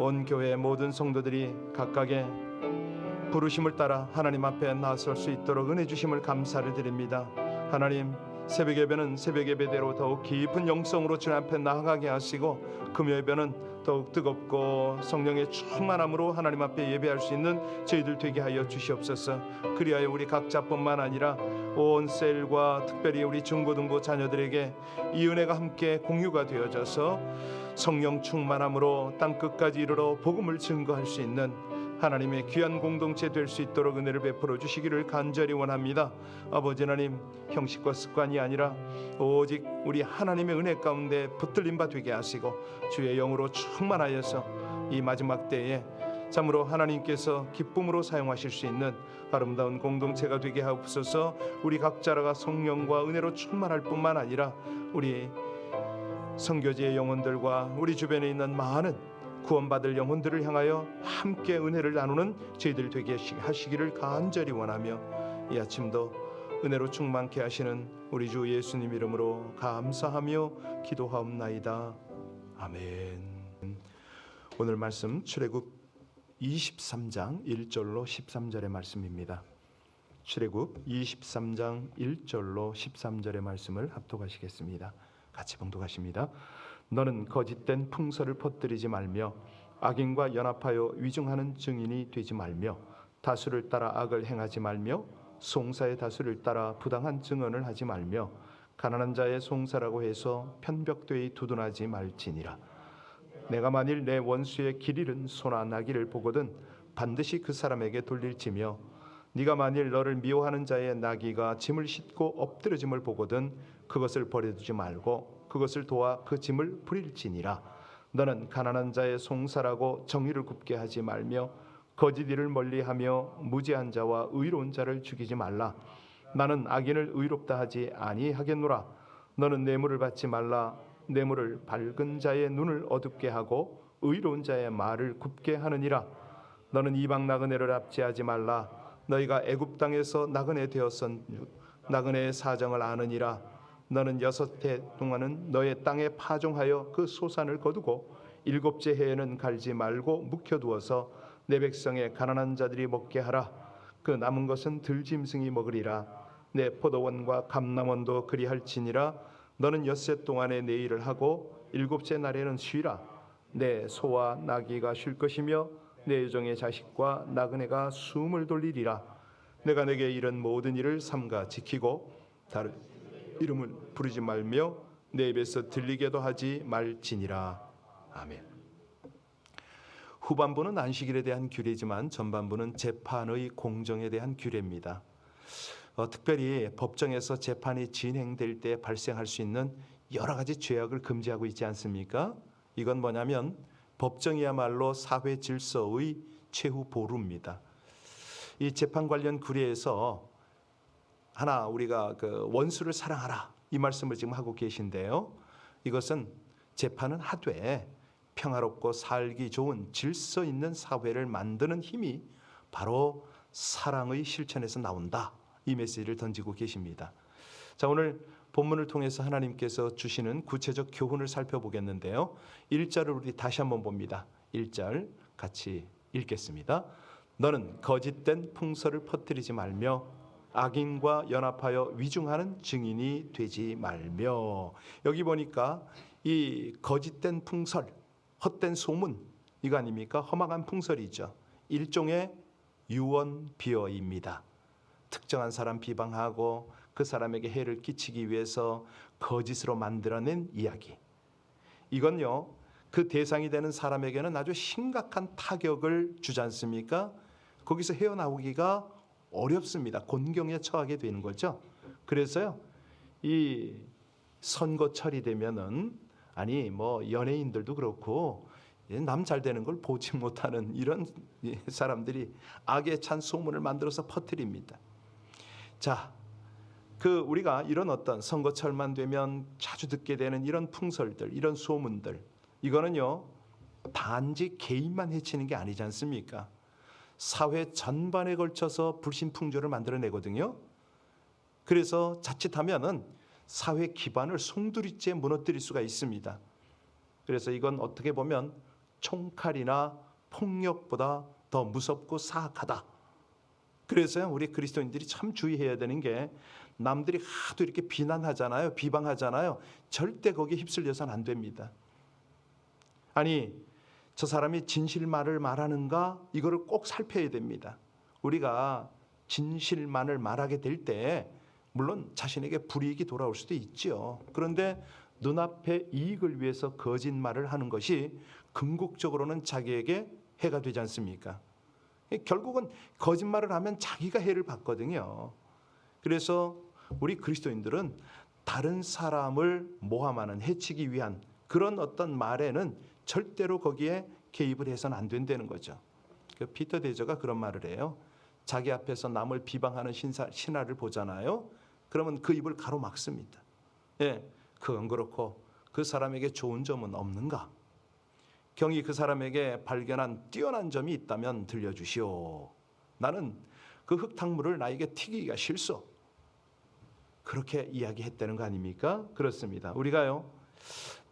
온 교회의 모든 성도들이 각각의 부르심을 따라 하나님 앞에 나설 수 있도록 은혜 주심을 감사를 드립니다. 하나님, 새벽 예배는 새벽 예배대로 더욱 깊은 영성으로 주님 앞에 나아가게 하시고, 금요 예배는 더욱 뜨겁고 성령의 충만함으로 하나님 앞에 예배할 수 있는 저희들 되게 하여 주시옵소서. 그리하여 우리 각자뿐만 아니라 온 셀과 특별히 우리 중고등부 자녀들에게 이 은혜가 함께 공유가 되어져서 성령 충만함으로 땅끝까지 이르러 복음을 증거할 수 있는 하나님의 귀한 공동체 될 수 있도록 은혜를 베풀어 주시기를 간절히 원합니다. 아버지 하나님, 형식과 습관이 아니라 오직 우리 하나님의 은혜 가운데 붙들림 바 되게 하시고 주의 영으로 충만하여서 이 마지막 때에 참으로 하나님께서 기쁨으로 사용하실 수 있는 아름다운 공동체가 되게 하옵소서. 우리 각자가 성령과 은혜로 충만할 뿐만 아니라 우리 선교지의 영혼들과 우리 주변에 있는 많은 구원받을 영혼들을 향하여 함께 은혜를 나누는 저희들 되게 하시기를 간절히 원하며, 이 아침도 은혜로 충만케 하시는 우리 주 예수님 이름으로 감사하며 기도하옵나이다. 아멘. 오늘 말씀 출애굽 23장 1절로 13절의 말씀입니다. 출애굽 23장 1절로 13절의 말씀을 합독하시겠습니다. 같이 봉독하십니다. 너는 거짓된 풍설을 퍼뜨리지 말며 악인과 연합하여 위증하는 증인이 되지 말며 다수를 따라 악을 행하지 말며 송사의 다수를 따라 부당한 증언을 하지 말며 가난한 자의 송사라고 해서 편벽되이 두둔하지 말지니라. 내가 만일 내 원수의 길 잃은 소나 나귀를 보거든 반드시 그 사람에게 돌릴지며 네가 만일 너를 미워하는 자의 나귀가 짐을 싣고 엎드러짐을 보거든 그것을 버려두지 말고 그것을 도와 그 짐을 부릴지니라. 너는 가난한 자의 송사라고 정의를 굽게 하지 말며 거짓 일을 멀리하며 무죄한 자와 의로운 자를 죽이지 말라. 나는 악인을 의롭다 하지 아니하겠노라. 너는 뇌물을 받지 말라. 뇌물을 밝은 자의 눈을 어둡게 하고 의로운 자의 말을 굽게 하느니라. 너는 이방 나그네를 압제하지 말라. 너희가 애굽 땅에서 나그네 되었은 나그네의 사정을 아느니라. 너는 6해 동안은 너의 땅에 파종하여 그 소산을 거두고 7째 해에는 갈지 말고 묵혀두어서 내 백성의 가난한 자들이 먹게 하라. 그 남은 것은 들짐승이 먹으리라. 내 포도원과 감람원도 그리할지니라. 너는 6해 동안에 내 일을 하고 7째 날에는 쉬라. 내 소와 나귀가 쉴 것이며 내 여종의 자식과 나그네가 숨을 돌리리라. 내가 내게 이른 모든 일을 삼가 지키고 다른 이름을 부르지 말며 내 입에서 들리게도 하지 말지니라. 아멘. 후반부는 안식일에 대한 규례지만 전반부는 재판의 공정에 대한 규례입니다. 특별히 법정에서 재판이 진행될 때 발생할 수 있는 여러 가지 죄악을 금지하고 있지 않습니까? 이건 뭐냐면 법정이야말로 사회 질서의 최후 보루입니다. 이 재판 관련 규례에서 하나 우리가 원수를 사랑하라 이 말씀을 지금 하고 계신데요. 이것은 재판은 하되 평화롭고 살기 좋은 질서 있는 사회를 만드는 힘이 바로 사랑의 실천에서 나온다. 이 메시지를 던지고 계십니다. 자, 오늘 본문을 통해서 하나님께서 주시는 구체적 교훈을 살펴보겠는데요. 1절을 우리 다시 한번 봅니다. 1절 같이 읽겠습니다. 너는 거짓된 풍설을 퍼뜨리지 말며 악인과 연합하여 위증하는 증인이 되지 말며. 여기 보니까 이 거짓된 풍설, 헛된 소문 이거 아닙니까? 험악한 풍설이죠. 일종의 유언 비어입니다. 특정한 사람 비방하고 그 사람에게 해를 끼치기 위해서 거짓으로 만들어낸 이야기. 이건요, 그 대상이 되는 사람에게는 아주 심각한 타격을 주지 않습니까? 거기서 헤어나오기가 어렵습니다. 곤경에 처하게 되는 거죠. 그래서요, 이 선거철이 되면은 연예인들도 그렇고 남 잘 되는 걸 보지 못하는 이런 사람들이 악에 찬 소문을 만들어서 퍼뜨립니다. 자, 우리가 이런 어떤 선거철만 되면 자주 듣게 되는 이런 풍설들, 이런 소문들, 이거는요 단지 개인만 해치는 게 아니지 않습니까? 사회 전반에 걸쳐서 불신풍조를 만들어내거든요. 그래서 자칫하면은 사회 기반을 송두리째 무너뜨릴 수가 있습니다. 그래서 이건 어떻게 보면 총칼이나 폭력보다 더 무섭고 사악하다. 그래서요, 우리 그리스도인들이 참 주의해야 되는 게, 남들이 하도 이렇게 비난하잖아요, 비방하잖아요. 절대 거기에 휩쓸려서는 안 됩니다. 아니, 저 사람이 진실만을 말하는가, 이거를 꼭 살펴야 됩니다. 우리가 진실만을 말하게 될 때 물론 자신에게 불이익이 돌아올 수도 있죠. 그런데 눈앞의 이익을 위해서 거짓말을 하는 것이 궁극적으로는 자기에게 해가 되지 않습니까? 결국은 거짓말을 하면 자기가 해를 받거든요. 그래서 우리 그리스도인들은 다른 사람을 모함하는, 해치기 위한 그런 어떤 말에는 절대로 거기에 개입을 해서는 안 된다는 거죠. 피터 대저가 그런 말을 해요. 자기 앞에서 남을 비방하는 신하를 보잖아요. 그러면 그 입을 가로막습니다. 예, 그건 그렇고 그 사람에게 좋은 점은 없는가? 경히 그 사람에게 발견한 뛰어난 점이 있다면 들려주시오. 나는 그 흙탕물을 나에게 튀기기가 싫소. 그렇게 이야기했다는 거 아닙니까? 그렇습니다. 우리가요,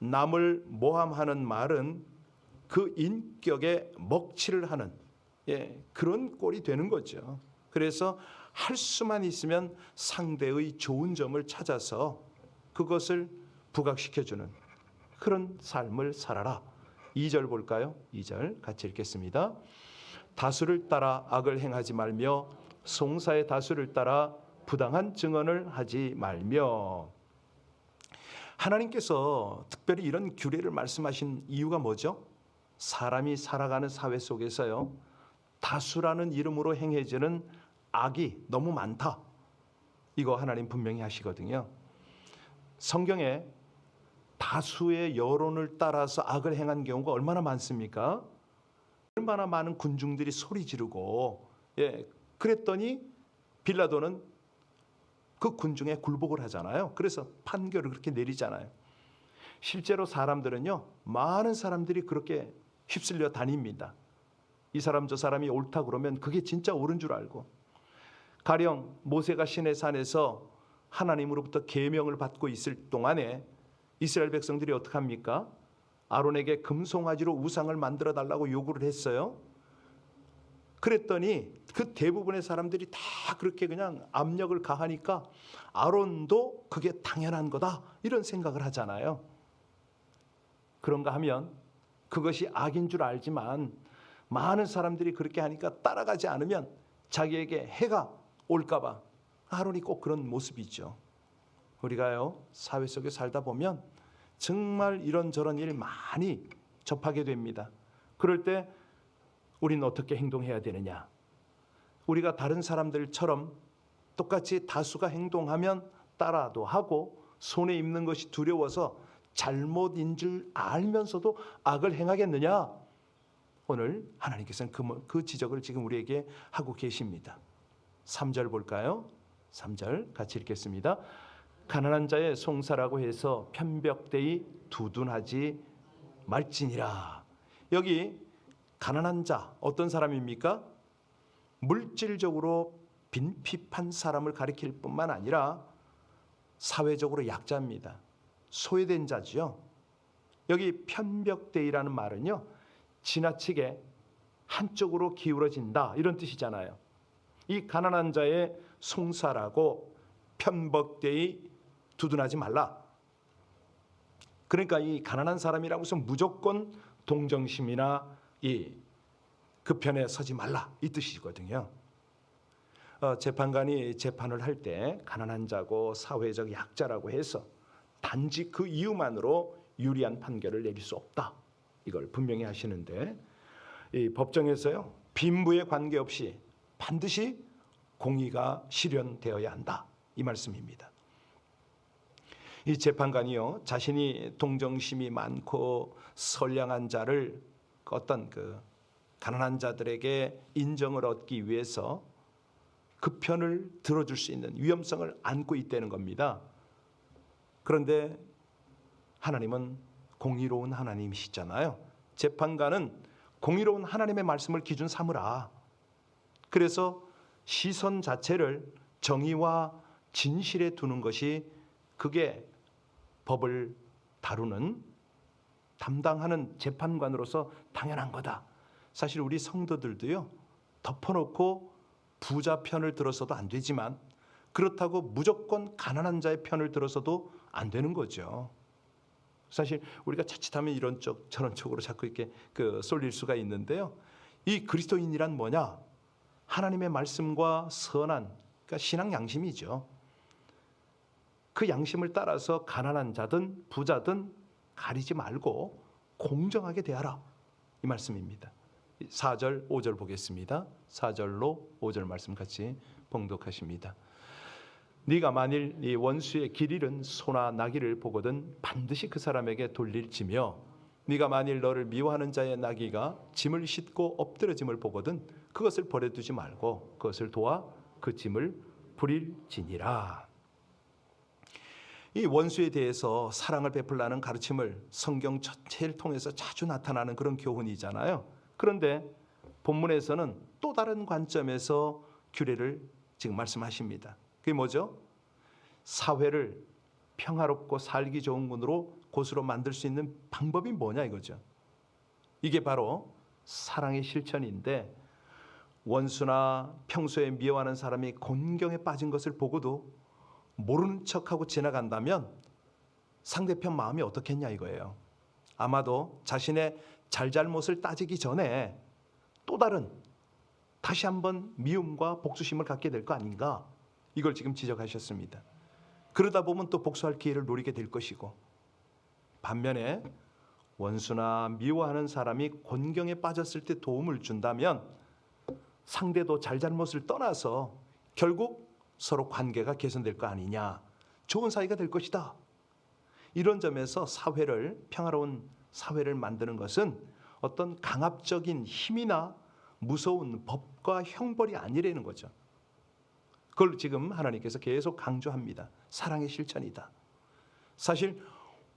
남을 모함하는 말은 그 인격에 먹칠을 하는, 그런 꼴이 되는 거죠. 그래서 할 수만 있으면 상대의 좋은 점을 찾아서 그것을 부각시켜주는 그런 삶을 살아라. 2절 볼까요? 2절 같이 읽겠습니다. 다수를 따라 악을 행하지 말며 송사의 다수를 따라 부당한 증언을 하지 말며. 하나님께서 특별히 이런 규례를 말씀하신 이유가 뭐죠? 사람이 살아가는 사회 속에서요, 다수라는 이름으로 행해지는 악이 너무 많다. 이거 하나님 분명히 하시거든요. 성경에 다수의 여론을 따라서 악을 행한 경우가 얼마나 많습니까? 얼마나 많은 군중들이 소리 지르고, 그랬더니 빌라도는 그 군중에 굴복을 하잖아요. 그래서 판결을 그렇게 내리잖아요. 실제로 사람들은요, 많은 사람들이 그렇게 휩쓸려 다닙니다. 이 사람 저 사람이 옳다 그러면 그게 진짜 옳은 줄 알고, 가령 모세가 시내산에서 하나님으로부터 계명을 받고 있을 동안에 이스라엘 백성들이 어떻게 합니까? 아론에게 금송아지로 우상을 만들어 달라고 요구를 했어요. 그랬더니 그 대부분의 사람들이 다 그렇게 그냥 압력을 가하니까 아론도 그게 당연한 거다, 이런 생각을 하잖아요. 그런가 하면 그것이 악인 줄 알지만 많은 사람들이 그렇게 하니까 따라가지 않으면 자기에게 해가 올까 봐 아론이 꼭 그런 모습이죠. 우리가요, 사회 속에 살다 보면 정말 이런저런 일 많이 접하게 됩니다. 그럴 때 우리는 어떻게 행동해야 되느냐? 우리가 다른 사람들처럼 똑같이 다수가 행동하면 따라도 하고 손에 입는 것이 두려워서 잘못인 줄 알면서도 악을 행하겠느냐? 오늘 하나님께서는 그 지적을 지금 우리에게 하고 계십니다. 3절 볼까요? 3절 같이 읽겠습니다. 가난한 자의 송사라고 해서 편벽되이 두둔하지 말지니라. 여기 가난한 자, 어떤 사람입니까? 물질적으로 빈핍한 사람을 가리킬 뿐만 아니라 사회적으로 약자입니다. 소외된 자지요. 여기 편벽되이라는 말은요, 지나치게 한쪽으로 기울어진다, 이런 뜻이잖아요. 이 가난한 자의 송사라고 편벽되이 두둔하지 말라. 그러니까 이 가난한 사람이라고 해서 무조건 동정심이나 그 편에 서지 말라, 이 뜻이거든요. 재판관이 재판을 할 때 가난한 자고 사회적 약자라고 해서 단지 그 이유만으로 유리한 판결을 내릴 수 없다, 이걸 분명히 하시는데, 이 법정에서요, 빈부에 관계없이 반드시 공의가 실현되어야 한다, 이 말씀입니다. 이 재판관이요, 자신이 동정심이 많고 선량한 자를 어떤 그 가난한 자들에게 인정을 얻기 위해서 그 편을 들어줄 수 있는 위험성을 안고 있다는 겁니다. 그런데 하나님은 공의로운 하나님이시잖아요. 재판관은 공의로운 하나님의 말씀을 기준 삼으라. 그래서 시선 자체를 정의와 진실에 두는 것이, 그게 법을 다루는 담당하는 재판관으로서 당연한 거다. 사실 우리 성도들도요, 덮어놓고 부자 편을 들어서도 안 되지만 그렇다고 무조건 가난한 자의 편을 들어서도 안 되는 거죠. 사실 우리가 자칫하면 이런 쪽 저런 쪽으로 자꾸 이렇게 쏠릴 수가 있는데요. 이 그리스도인이란 뭐냐? 하나님의 말씀과 선한, 그러니까 신앙 양심이죠. 그 양심을 따라서 가난한 자든 부자든 가리지 말고 공정하게 대하라, 이 말씀입니다. 4절 5절 보겠습니다. 4절로 5절 말씀 같이 봉독하십니다. 네가 만일 네 원수의 길 잃은 소나 나귀를 보거든 반드시 그 사람에게 돌릴지며, 네가 만일 너를 미워하는 자의 나귀가 짐을 싣고 엎드러짐을 보거든 그것을 버려두지 말고 그것을 도와 그 짐을 부릴지니라. 이 원수에 대해서 사랑을 베풀라는 가르침을 성경 전체를 통해서 자주 나타나는 그런 교훈이잖아요. 그런데 본문에서는 또 다른 관점에서 규례를 지금 말씀하십니다. 그게 뭐죠? 사회를 평화롭고 살기 좋은 곳으로 만들 수 있는 방법이 뭐냐 이거죠. 이게 바로 사랑의 실천인데, 원수나 평소에 미워하는 사람이 곤경에 빠진 것을 보고도 모르는 척하고 지나간다면 상대편 마음이 어떻겠냐 이거예요. 아마도 자신의 잘잘못을 따지기 전에 또 다른 다시 한번 미움과 복수심을 갖게 될 거 아닌가, 이걸 지금 지적하셨습니다. 그러다 보면 또 복수할 기회를 노리게 될 것이고, 반면에 원수나 미워하는 사람이 곤경에 빠졌을 때 도움을 준다면 상대도 잘잘못을 떠나서 결국 서로 관계가 개선될 거 아니냐, 좋은 사이가 될 것이다. 이런 점에서 평화로운 사회를 만드는 것은 어떤 강압적인 힘이나 무서운 법과 형벌이 아니라는 거죠. 그걸 지금 하나님께서 계속 강조합니다. 사랑의 실천이다. 사실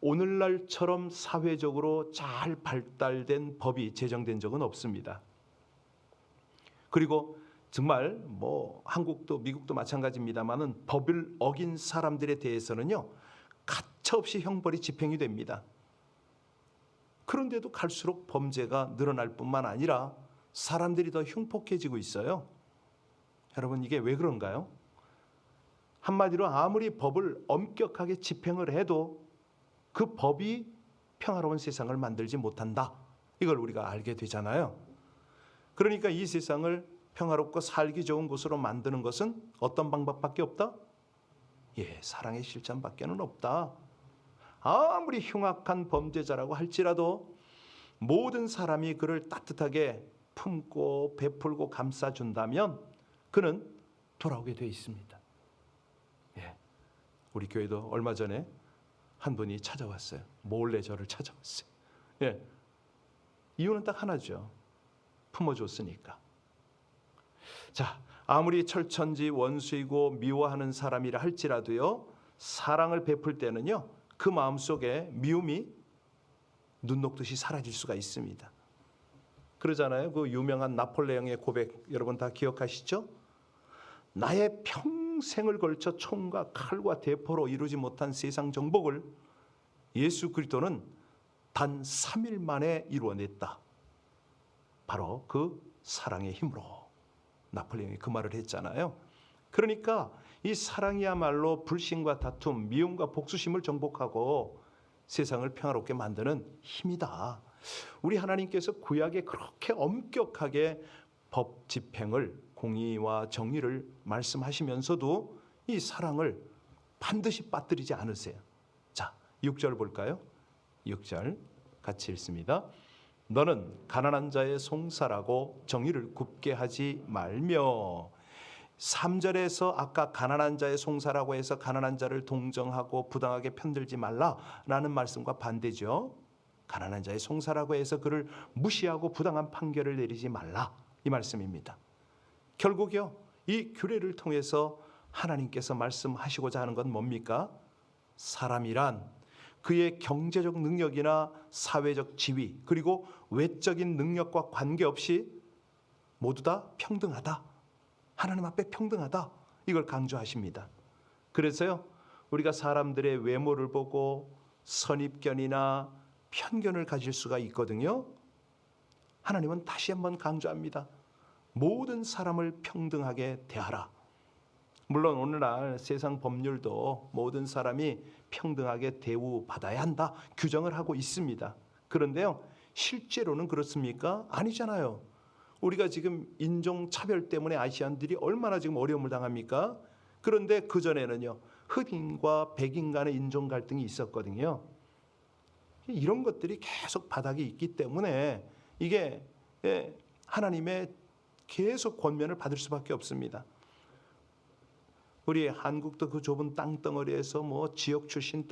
오늘날처럼 사회적으로 잘 발달된 법이 제정된 적은 없습니다. 그리고 정말 한국도 미국도 마찬가지입니다만은 법을 어긴 사람들에 대해서는요, 가차없이 형벌이 집행이 됩니다. 그런데도 갈수록 범죄가 늘어날 뿐만 아니라 사람들이 더 흉폭해지고 있어요. 여러분, 이게 왜 그런가요? 한마디로 아무리 법을 엄격하게 집행을 해도 그 법이 평화로운 세상을 만들지 못한다, 이걸 우리가 알게 되잖아요. 그러니까 이 세상을 평화롭고 살기 좋은 곳으로 만드는 것은 어떤 방법밖에 없다? 사랑의 실천밖에는 없다. 아무리 흉악한 범죄자라고 할지라도 모든 사람이 그를 따뜻하게 품고 베풀고 감싸준다면 그는 돌아오게 되어 있습니다. 우리 교회도 얼마 전에 한 분이 찾아왔어요. 몰래 저를 찾아왔어요. 이유는 딱 하나죠. 품어줬으니까. 자, 아무리 철천지 원수이고 미워하는 사람이라 할지라도요, 사랑을 베풀 때는요, 그 마음속에 미움이 눈 녹듯이 사라질 수가 있습니다. 그러잖아요. 그 유명한 나폴레옹의 고백, 여러분 다 기억하시죠? 나의 평생을 걸쳐 총과 칼과 대포로 이루지 못한 세상 정복을 예수 그리스도는 단 3일 만에 이루어냈다. 바로 그 사랑의 힘으로. 나폴레옹이 그 말을 했잖아요. 그러니까 이 사랑이야말로 불신과 다툼, 미움과 복수심을 정복하고 세상을 평화롭게 만드는 힘이다. 우리 하나님께서 구약에 그렇게 엄격하게 법 집행을, 공의와 정의를 말씀하시면서도 이 사랑을 반드시 빠뜨리지 않으세요. 자, 6절 볼까요? 6절 같이 읽습니다. 너는 가난한 자의 송사라고 정의를 굽게 하지 말며. 3절에서 아까 가난한 자의 송사라고 해서 가난한 자를 동정하고 부당하게 편들지 말라라는 말씀과 반대죠. 가난한 자의 송사라고 해서 그를 무시하고 부당한 판결을 내리지 말라, 이 말씀입니다. 결국요, 이 규례를 통해서 하나님께서 말씀하시고자 하는 건 뭡니까? 사람이란 그의 경제적 능력이나 사회적 지위, 그리고 외적인 능력과 관계없이 모두 다 평등하다. 하나님 앞에 평등하다. 이걸 강조하십니다. 그래서요, 우리가 사람들의 외모를 보고 선입견이나 편견을 가질 수가 있거든요. 하나님은 다시 한번 강조합니다. 모든 사람을 평등하게 대하라. 물론 오늘날 세상 법률도 모든 사람이 평등하게 대우받아야 한다 규정을 하고 있습니다. 그런데요, 실제로는 그렇습니까? 아니잖아요. 우리가 지금 인종차별 때문에 아시안들이 얼마나 지금 어려움을 당합니까? 그런데 그전에는요, 흑인과 백인 간의 인종 갈등이 있었거든요. 이런 것들이 계속 바닥에 있기 때문에 이게 하나님의 계속 권면을 받을 수밖에 없습니다. 우리 한국도 그 좁은 땅덩어리에서 뭐 지역 출신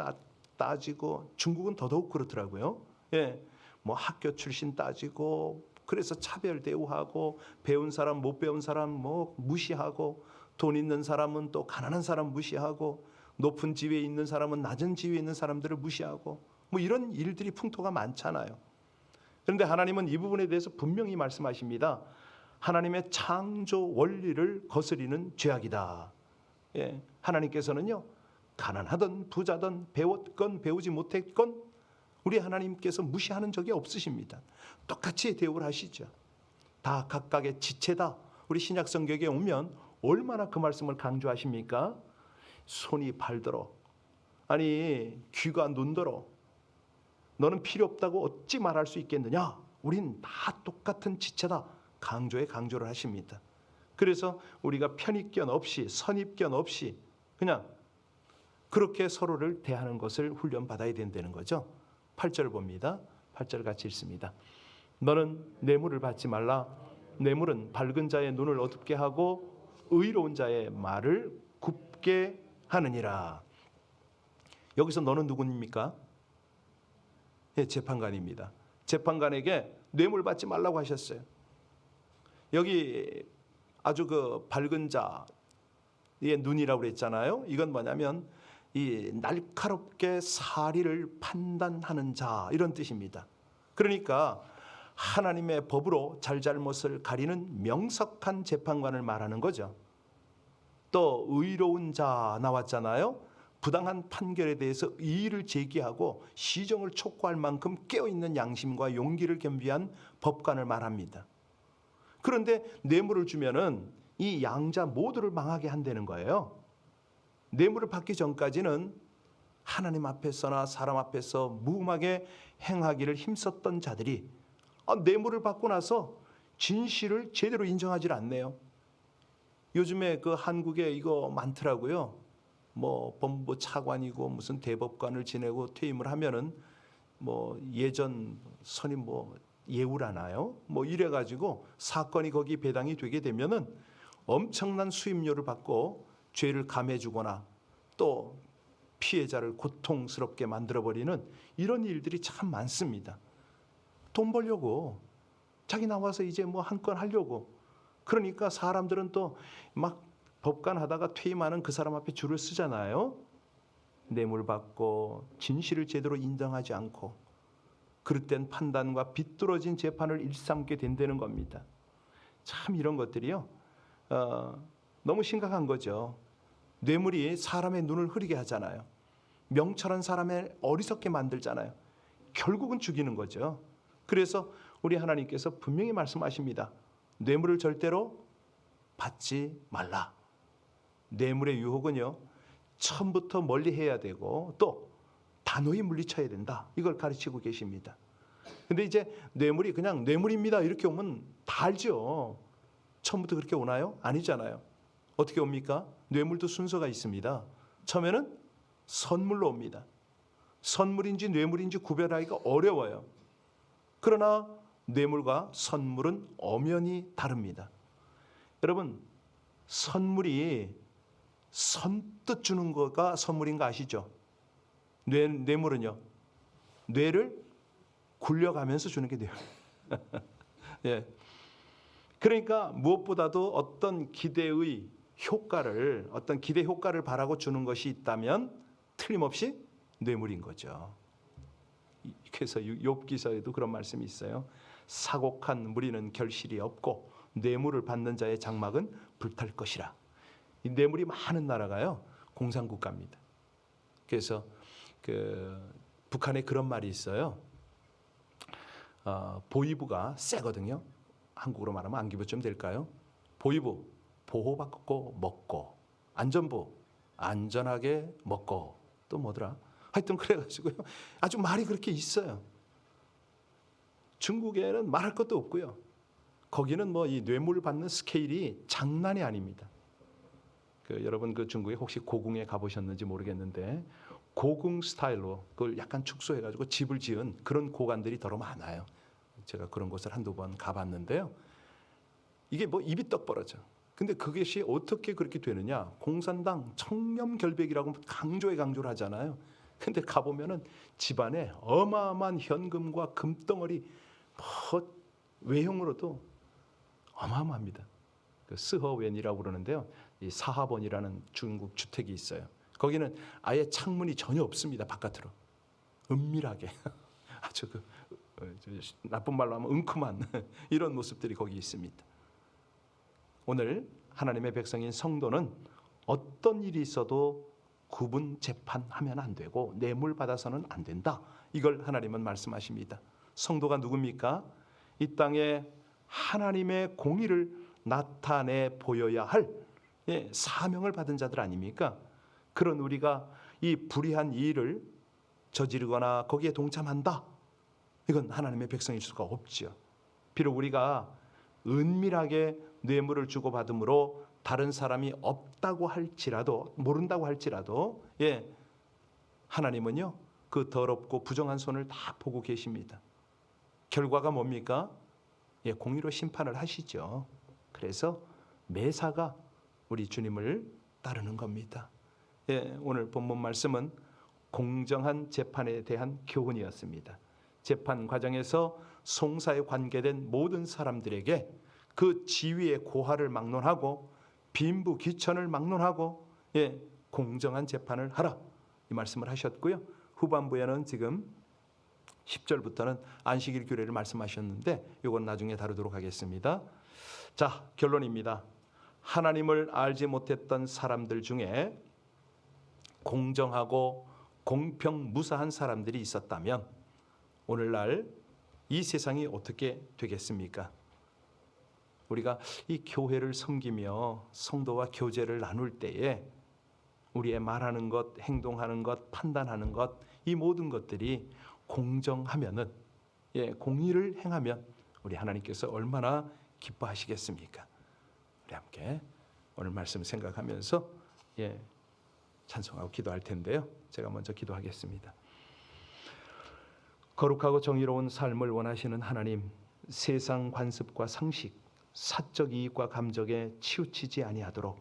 따지고, 중국은 더더욱 그렇더라고요. 뭐 학교 출신 따지고, 그래서 차별 대우하고, 배운 사람 못 배운 사람 뭐 무시하고, 돈 있는 사람은 또 가난한 사람 무시하고, 높은 지위에 있는 사람은 낮은 지위에 있는 사람들을 무시하고, 뭐 이런 일들이 풍토가 많잖아요. 그런데 하나님은 이 부분에 대해서 분명히 말씀하십니다. 하나님의 창조 원리를 거스리는 죄악이다. 하나님께서는요, 가난하든 부자든 배웠건 배우지 못했건 우리 하나님께서 무시하는 적이 없으십니다. 똑같이 대우를 하시죠. 다 각각의 지체다. 우리 신약 성경에 오면 얼마나 그 말씀을 강조하십니까? 손이 발더러, 아니 귀가 눈더러, 너는 필요 없다고 어찌 말할 수 있겠느냐? 우린 다 똑같은 지체다. 강조를 하십니다. 그래서 우리가 편입견 없이 선입견 없이 그냥 그렇게 서로를 대하는 것을 훈련받아야 된다는 거죠. 8절 봅니다. 8절 같이 읽습니다. 너는 뇌물을 받지 말라. 뇌물은 밝은 자의 눈을 어둡게 하고 의로운 자의 말을 굽게 하느니라. 여기서 너는 누구입니까? 재판관입니다. 재판관에게 뇌물 받지 말라고 하셨어요. 여기 아주 그 밝은 자의 눈이라고 그랬잖아요. 이건 뭐냐면 이 날카롭게 사리를 판단하는 자, 이런 뜻입니다. 그러니까 하나님의 법으로 잘잘못을 가리는 명석한 재판관을 말하는 거죠. 또 의로운 자 나왔잖아요. 부당한 판결에 대해서 이의를 제기하고 시정을 촉구할 만큼 깨어있는 양심과 용기를 겸비한 법관을 말합니다. 그런데 뇌물을 주면은 이 양자 모두를 망하게 한다는 거예요. 뇌물을 받기 전까지는 하나님 앞에서나 사람 앞에서 무음하게 행하기를 힘썼던 자들이 뇌물을 받고 나서 진실을 제대로 인정하지 않네요. 요즘에 그 한국에 이거 많더라고요. 뭐 법무부 차관이고 무슨 대법관을 지내고 퇴임을 하면은 뭐 예전 선임 뭐 예우라나요? 뭐 이래가지고 사건이 거기 배당이 되게 되면은 엄청난 수임료를 받고 죄를 감해주거나 또 피해자를 고통스럽게 만들어버리는 이런 일들이 참 많습니다. 돈 벌려고, 자기 나와서 이제 뭐 한 건 하려고. 그러니까 사람들은 또 막 법관 하다가 퇴임하는 그 사람 앞에 줄을 쓰잖아요. 뇌물 받고 진실을 제대로 인정하지 않고 그릇된 판단과 비뚤어진 재판을 일삼게 된다는 겁니다. 참 이런 것들이요, 너무 심각한 거죠. 뇌물이 사람의 눈을 흐리게 하잖아요. 명철한 사람을 어리석게 만들잖아요. 결국은 죽이는 거죠. 그래서 우리 하나님께서 분명히 말씀하십니다. 뇌물을 절대로 받지 말라. 뇌물의 유혹은요, 처음부터 멀리 해야 되고 또 단호히 물리쳐야 된다. 이걸 가르치고 계십니다. 근데 이제 뇌물이 그냥 뇌물입니다 이렇게 오면 다 알죠. 처음부터 그렇게 오나요? 아니잖아요. 어떻게 옵니까? 뇌물도 순서가 있습니다. 처음에는 선물로 옵니다. 선물인지 뇌물인지 구별하기가 어려워요. 그러나 뇌물과 선물은 엄연히 다릅니다. 여러분, 선물이 선뜻 주는 거가 선물인 거 아시죠? 뇌물은요, 뇌를 굴려가면서 주는 게 뇌물. 예. 그러니까 무엇보다도 어떤 기대의 효과를, 어떤 기대 효과를 바라고 주는 것이 있다면 틀림없이 뇌물인 거죠. 그래서 욥기서에도 그런 말씀이 있어요. 사곡한 무리는 결실이 없고 뇌물을 받는 자의 장막은 불탈 것이라. 이 뇌물이 많은 나라가요, 공산국가입니다. 그래서 북한에 그런 말이 있어요. 보이부가 세거든요. 한국으로 말하면 안기부쯤 될까요? 보이부 보호받고 먹고, 안전부 안전하게 먹고, 또 뭐더라? 하여튼 그래가지고요. 아주 말이 그렇게 있어요. 중국에는 말할 것도 없고요. 거기는 뭐 이 뇌물 받는 스케일이 장난이 아닙니다. 여러분 중국에 혹시 고궁에 가보셨는지 모르겠는데 고궁 스타일로 그걸 약간 축소해가지고 집을 지은 그런 고관들이 더러 많아요. 제가 그런 곳을 한두 번 가봤는데요. 이게 뭐 입이 떡 벌어져. 근데 그것이 어떻게 그렇게 되느냐? 공산당 청렴결백이라고 강조를 하잖아요. 근데 가보면은 집안에 어마어마한 현금과 금덩어리 뭐 외형으로도 어마어마합니다. 스허웬이라고 그러는데요. 이 사하본이라는 중국 주택이 있어요. 거기는 아예 창문이 전혀 없습니다. 바깥으로 은밀하게 아주 나쁜 말로 하면 은큼한 이런 모습들이 거기 있습니다. 오늘 하나님의 백성인 성도는 어떤 일이 있어도 구분 재판하면 안 되고 뇌물 받아서는 안 된다. 이걸 하나님은 말씀하십니다. 성도가 누굽니까? 이 땅에 하나님의 공의를 나타내 보여야 할 사명을 받은 자들 아닙니까? 그런 우리가 이 불의한 일을 저지르거나 거기에 동참한다. 이건 하나님의 백성일 수가 없지요. 비록 우리가 은밀하게 뇌물을 주고받음으로 다른 사람이 없다고 할지라도, 모른다고 할지라도 하나님은요 그 더럽고 부정한 손을 다 보고 계십니다. 결과가 뭡니까? 공의로 심판을 하시죠. 그래서 매사가 우리 주님을 따르는 겁니다. 오늘 본문 말씀은 공정한 재판에 대한 교훈이었습니다. 재판 과정에서 송사에 관계된 모든 사람들에게 그 지위의 고하를 막론하고 빈부 귀천을 막론하고 공정한 재판을 하라, 이 말씀을 하셨고요. 후반부에는 지금 10절부터는 안식일 규례를 말씀하셨는데 이건 나중에 다루도록 하겠습니다. 자, 결론입니다. 하나님을 알지 못했던 사람들 중에 공정하고 공평무사한 사람들이 있었다면 오늘날 이 세상이 어떻게 되겠습니까? 우리가 이 교회를 섬기며 성도와 교제를 나눌 때에 우리의 말하는 것, 행동하는 것, 판단하는 것, 이 모든 것들이 공정하면은, 공의를 행하면 우리 하나님께서 얼마나 기뻐하시겠습니까? 우리 함께 오늘 말씀 생각하면서 찬송하고 기도할 텐데요. 제가 먼저 기도하겠습니다. 거룩하고 정의로운 삶을 원하시는 하나님, 세상 관습과 상식, 사적 이익과 감정에 치우치지 아니하도록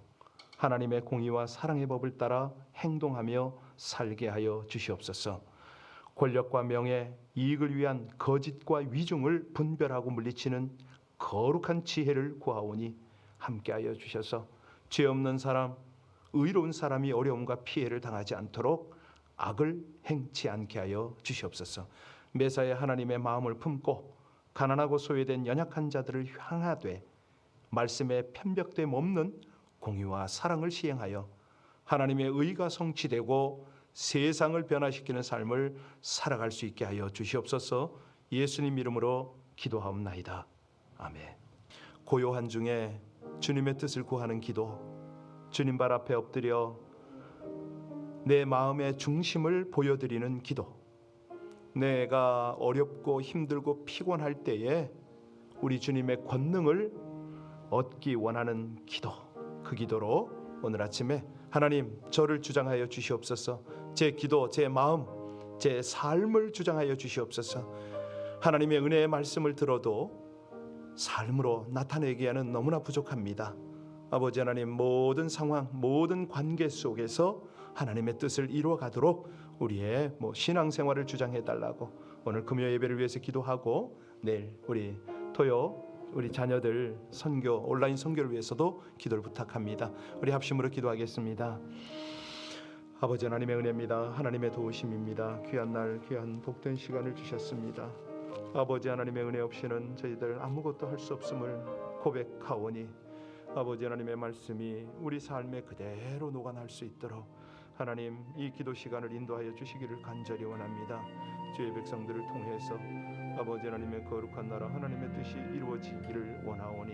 하나님의 공의와 사랑의 법을 따라 행동하며 살게 하여 주시옵소서. 권력과 명예, 이익을 위한 거짓과 위중을 분별하고 물리치는 거룩한 지혜를 구하오니 함께하여 주셔서 죄 없는 사람, 의로운 사람이 어려움과 피해를 당하지 않도록 악을 행치 않게 하여 주시옵소서. 매사에 하나님의 마음을 품고 가난하고 소외된 연약한 자들을 향하되 말씀에 편벽됨 없는 공의와 사랑을 시행하여 하나님의 의가 성취되고 세상을 변화시키는 삶을 살아갈 수 있게 하여 주시옵소서. 예수님 이름으로 기도하옵나이다. 아멘. 고요한 중에 주님의 뜻을 구하는 기도, 주님 발 앞에 엎드려 내 마음의 중심을 보여드리는 기도, 내가 어렵고 힘들고 피곤할 때에 우리 주님의 권능을 얻기 원하는 기도, 그 기도로 오늘 아침에 하나님 저를 주장하여 주시옵소서. 제 기도, 제 마음, 제 삶을 주장하여 주시옵소서. 하나님의 은혜의 말씀을 들어도 삶으로 나타내기에는 너무나 부족합니다. 아버지 하나님, 모든 상황, 모든 관계 속에서 하나님의 뜻을 이루어가도록 우리의 신앙생활을 주장해달라고 오늘 금요 예배를 위해서 기도하고 내일 우리 토요 우리 자녀들 선교, 온라인 선교를 위해서도 기도를 부탁합니다. 우리 합심으로 기도하겠습니다. 아버지 하나님의 은혜입니다. 하나님의 도우심입니다. 귀한 날, 귀한 복된 시간을 주셨습니다. 아버지 하나님의 은혜 없이는 저희들 아무것도 할 수 없음을 고백하오니 아버지 하나님의 말씀이 우리 삶에 그대로 녹아날 수 있도록 하나님 이 기도 시간을 인도하여 주시기를 간절히 원합니다. 주의 백성들을 통해서 아버지 하나님의 거룩한 나라 하나님의 뜻이 이루어지기를 원하오니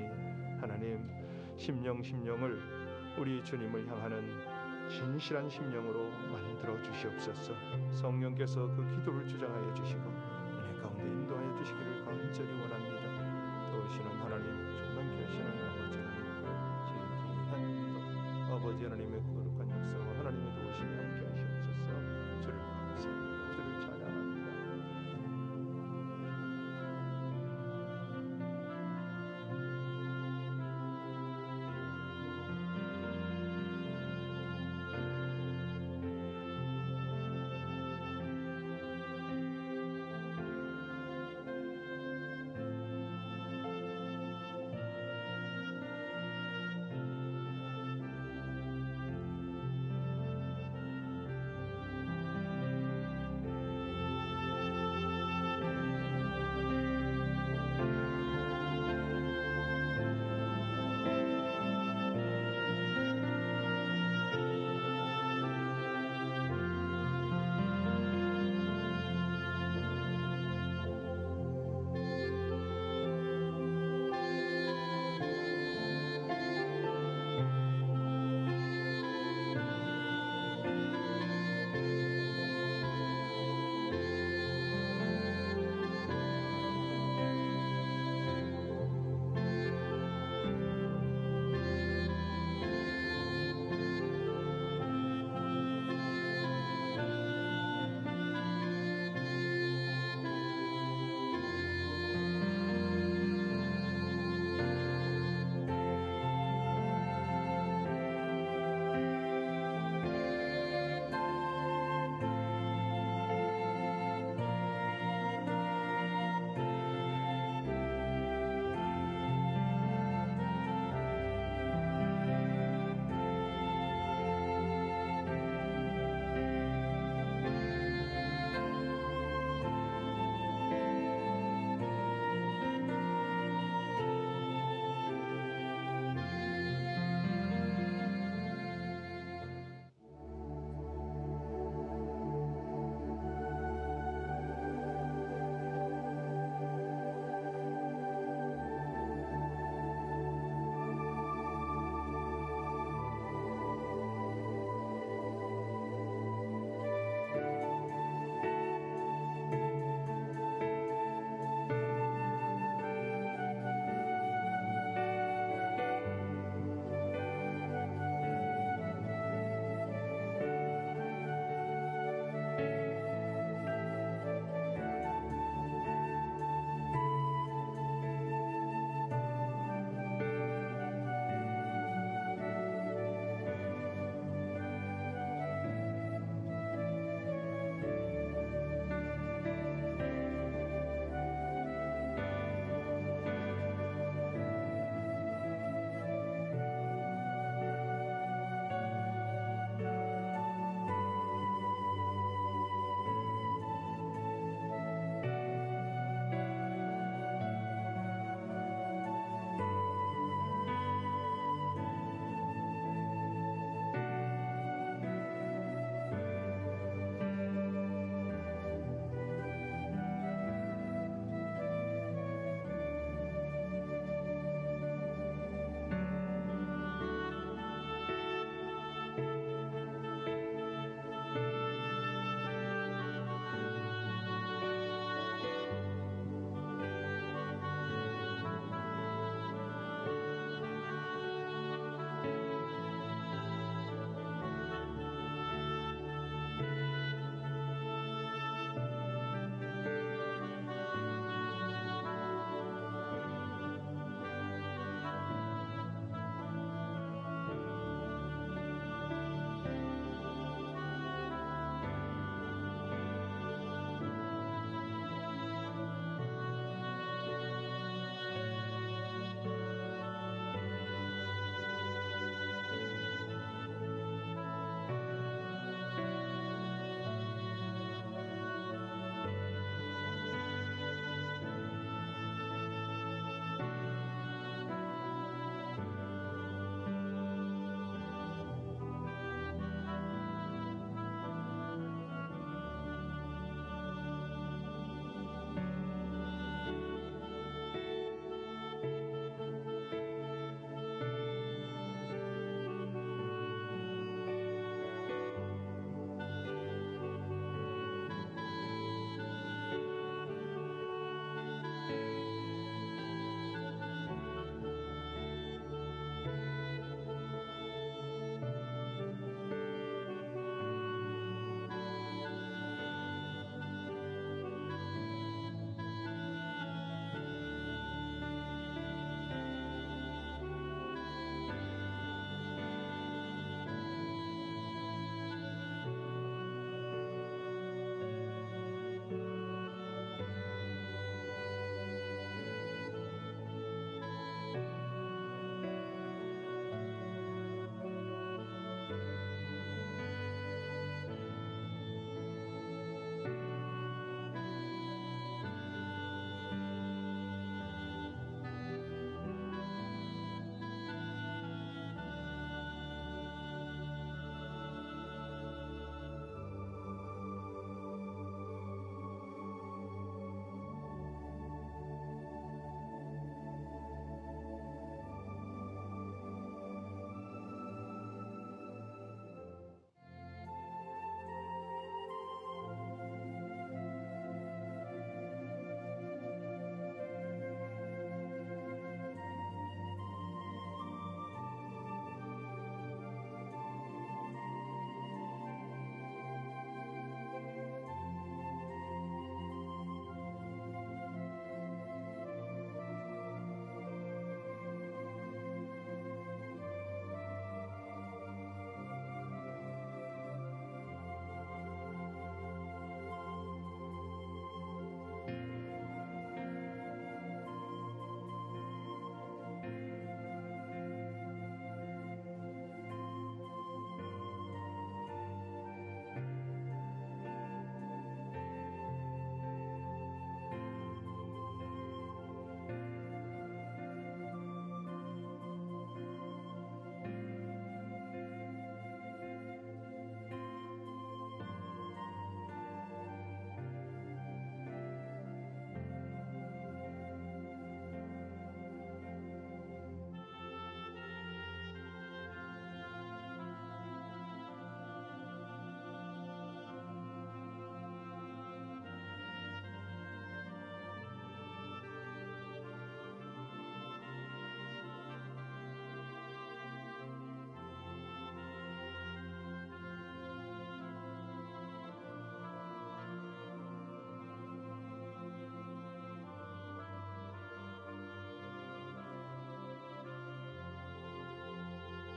하나님 심령을 우리 주님을 향하는 진실한 심령으로 만들어 주시옵소서. 성령께서 그 기도를 주장하여 주시고 은혜 가운데 인도하여 주시기를 간절히 원합니다. 도우시는 하나님, 정말 계시는 아버지 하나님, 지혜한 기도, 아버지 하나님의 거룩한 역사와